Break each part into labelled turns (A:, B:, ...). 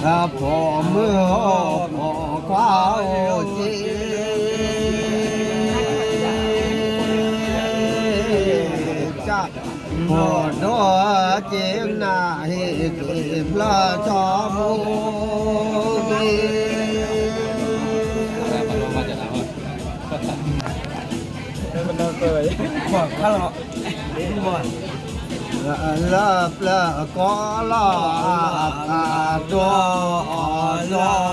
A: พ่อเมื่อพ่อคว้าจีจักพ่อดอเจมนาเฮกิพระชอมูกีบอกข้าหรอบอกลาปลาก็ลาดอลอ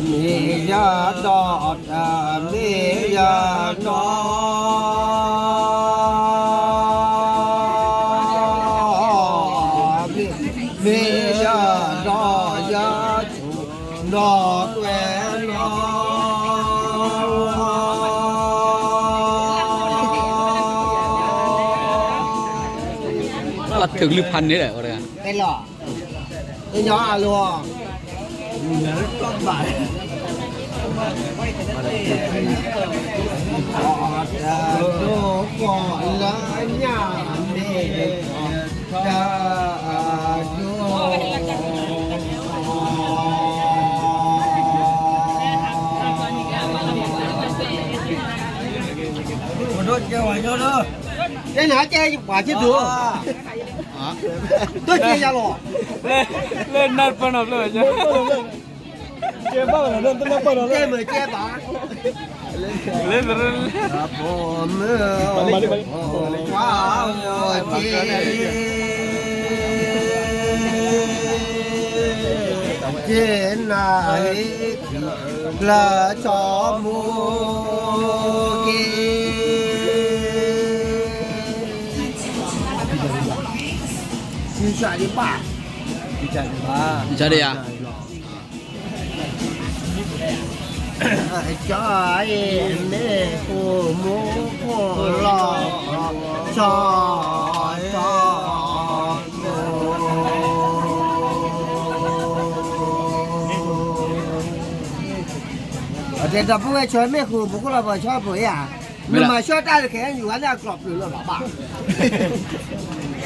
A: มียาดอกมียาดอกมียาดอกยาชูดอกแหวน
B: ถึงหรือพันนี่แหละอะไรอ่ะ
A: เป็นหรอไอ้ย้อนอะไรวะเหนือต้นใบขอจะดูก่อนละย่าเด็กจะดูโดนเจ้าวันโดนเจ้าหน้าเจ้าว่าจะดูตัวเจ้าอย่าหลอก
B: เล่นนัดปนอบเลยจ้ะเจ็บบ้างเล่นต้นปนอบ
A: เจ้าเหมือนเจ้าบ้า
B: เล่น
A: ผมว้าวเจนนายพระจอมูกีดีใจดิป่ะดีใจดิป่ะ
B: ดีใจดิอ่ะ
A: ใจเมฆมูโคลอชอชอเดี๋ยวพวกช่วยแม่ครูพวกเราบอกชอบปุ๋ยอ่ะมันมาช่วยได้แค่อยู่อันนี้กรอบอยู่แล้วหรอป่ะ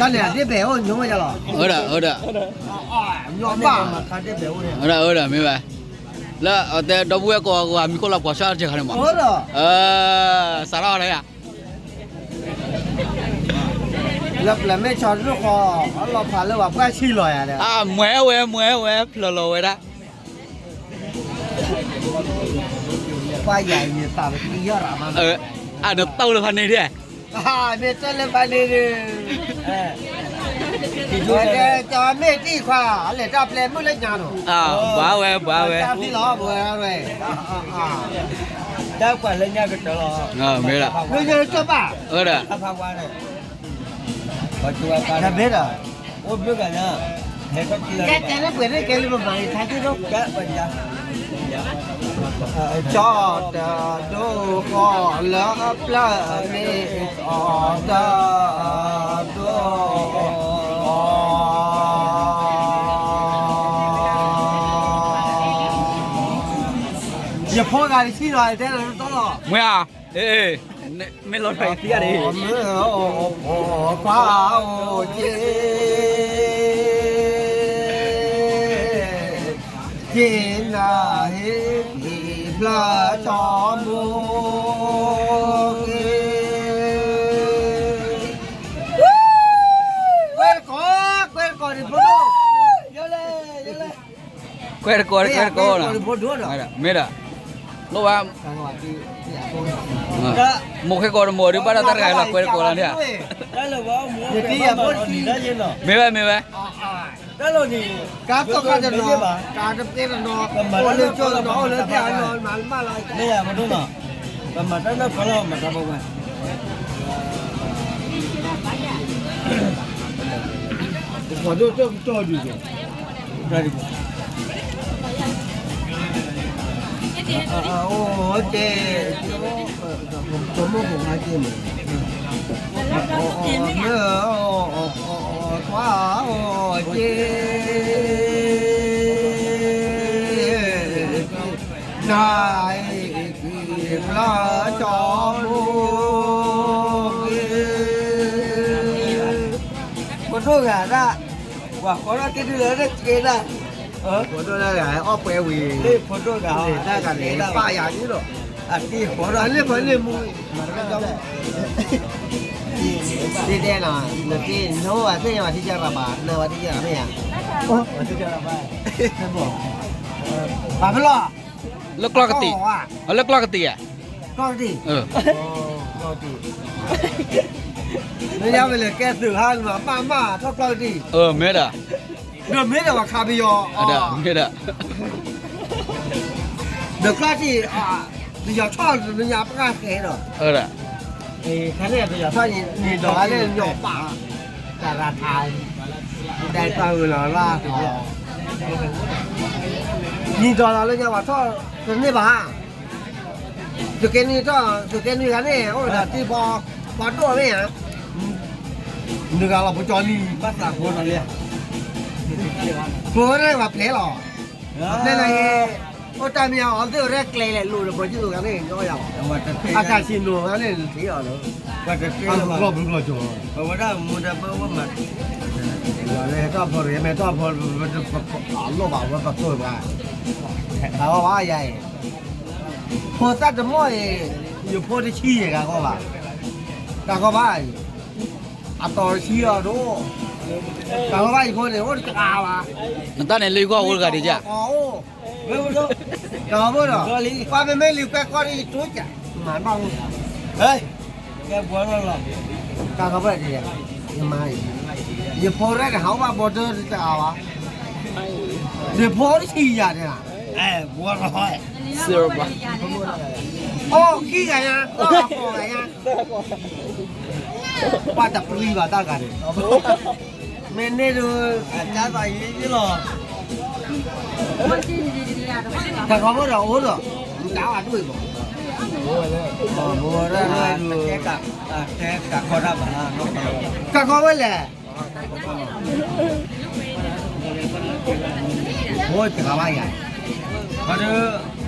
A: ตอนนี้ที่เบลยุ่งไม่ใช่หรอยุ่งป่ะท่านที่เบล
B: เนี่ยไม่ไปแล้วแต่ดอกบัวก็มีคนรับกว่าชาติเจ้าขนาดมั้งสาระอะไรอ่ะ
A: แล้วไม่ชอบลูกคอเราผ่านแล้วว่าแค่ชี้ลอยอะไร
B: แหวเผลอไว้ละ
A: ป้าใหญ่เนี่ยตาเป็นเยอะหรอมัน
B: เดี๋ยวเต้าเลยพันนี้ดิ
A: เนี่ยเต้าเลยพันนี้ดิจอไม่ตีขวาอะไรจับเลยไม่เล่นงานหรอ
B: บ้าเว้
A: จับที่ล้อบ้าเว้ยจับกว่าเล่นงานก็ตลอด
B: ไม่ละ
A: ไม่เจอจับป่ะ
B: เด้อ
A: พักวันเลยปัจจุบันจะเบ็ดอ่ะโอ้เบ็ดกันนะแกแล้วเปิดได้แกเลยมาใหม่ท้ายที่รถแกปัญญาจอดดูก็ลับละมีอดดูอย่าพูดอะไรที่หน่อยได้เลยต้องหรอ
B: ไม่ไม่ลดไปเสียดิ
A: เมื่อคว้าจีกินอะไรพระจอมูกีเว้ยก่อนดิพูดเยอะเลย
B: เกลือนะไม่ละรู้ว่ามุขก็หมดที่บ้านตาไก่ละเกลือละเนี่ย
A: ได้เลยว่าหมูที่อย่าพูดได้ยินหรอ
B: ไม่ไป
A: ได้เลยนี่การต้องการจะนอนการจะเต้นนอนคนเลี้ยงโจ้นอนเลยที่นอนมันมาอะไรไม่อยากมาดูหรอแต่มาตั้งแต่เขามาทำอะไรขอดูโจ้อยู่ดิได้ดิโอ้เจ๊ผมให้เจ๊หมดเมื่อคว้าเจ๊นายพระจอมู tour à ra và có nó cái thứ đấy cái ra photo ra là ở quê vì đi photo cả ra cả để ba nhà chứ rồi à đi photo lên phải lên mua đi đây nào là đi nó là thế mà đi chơi là bà nó là đi chơi là mấy à đi chơi là ba thế bộ bà phải lo
B: แล้วกล้อกติแล้วกล้อกติอ่ะ
A: con gì
B: เออ
A: con gì nó nhau về là cái từ hai mà ma thoát con gì
B: เออเม็ดอ่ะ
A: được biết là cà bì yo
B: อ่ะเด้อเม็ดอ่ะ
A: được cái gì à bây giờ cho nó nhà bắt ra cái rồi
B: เออเด้อ
A: thì cái này bây giờ cho nhìn đó lên nhỏ bả cả là thái đây tao người nó ra nhìn đó là lên nhà bà cho cái này bà từ cái này cho từ cái này cái này ôi là đi bò bò đua đấy hả được là bố cho đi bắt là bố nó liền bố đây mà phế lò nên là ôi ta mèo ở đây rét lề lè lùi được bố chứ cái này nó giàu à ta xin luôn cái này phế ở đó và cái phế là không có chỗ bố đó mua ra bố mà rồi này to phô rồi mẹ to phô lô bảo nó tôi mà tao quá vậy phô taจะมั่วอยู่โพที่ชี้กันก็ว่าแต่ก็ว่าอะต่อชี้อ่ะดูแต่ก็ว่าอีกคนเนี่ยโอ้จะกาวอ่ะ
B: นั่นตาเนี่ยเลยก็โอลกาดิจ้ะ
A: โอ้เว้ยดูแต่ว่าเนาะป้าไม่รีบแกก็อีจุ๊จ้ะหมาบังเฮ้ยแกบัวแล้วหรอแต่ก็ว่าดีอ่ะไม่อย่าโพได้แต่เขาว่าบอเดอร์จะเอาอ่ะเดี๋ยวโพที่ชี้อ่ะเนี่ยบัวร้อย
B: เสือป่ะ
A: ô kia cái nha to cổ cái nha qua tập đi vào ta cả mình nên được trả tài chứ lo thằng có bắt đầu uống rồi cáo ăn đuổi mua ra rồi cả con ra mà nó cả con với lẹ ôi cả ba vậy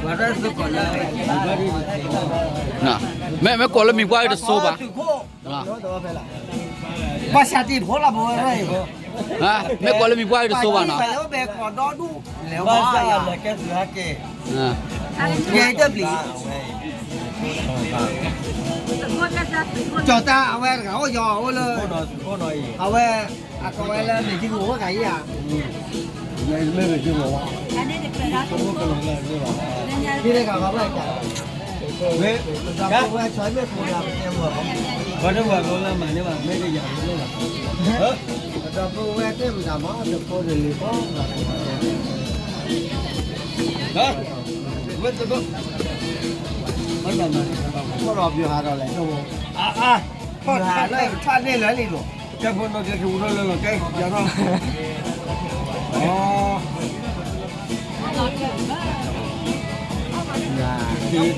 A: mà nó rất còn là
B: น่ะแม่กดแล้วมีกว่าจะโซป่ะนะ
A: ba xa tiền phố là bố đây
B: ฮะแม่กดแล้วมีกว่าจะโซป่ะเนาะ
A: phải nếu bé còn đó đủ nếu ba xa là cái thứ hát kì
B: อ่า
A: nghe chấp lý cho ta ở đây gạo giò ôi lơ ở đây à có ai lên để chứ ngủ cái gì à lên để chứ ngủ đi đây cả này cả về ra cô ai xoáy biết cô làm em vừa không có nó vừa cô làm mà nhưng mà mấy cái giờ nó là cho cô ai cái mà nó được cô thì liền có đó mất rồi mất rồi có rộp vừa hà rồi lại đâu à con hà này thoát đi lấy đi rồi cái con nó cái thú nó lên là cái giờ nó thì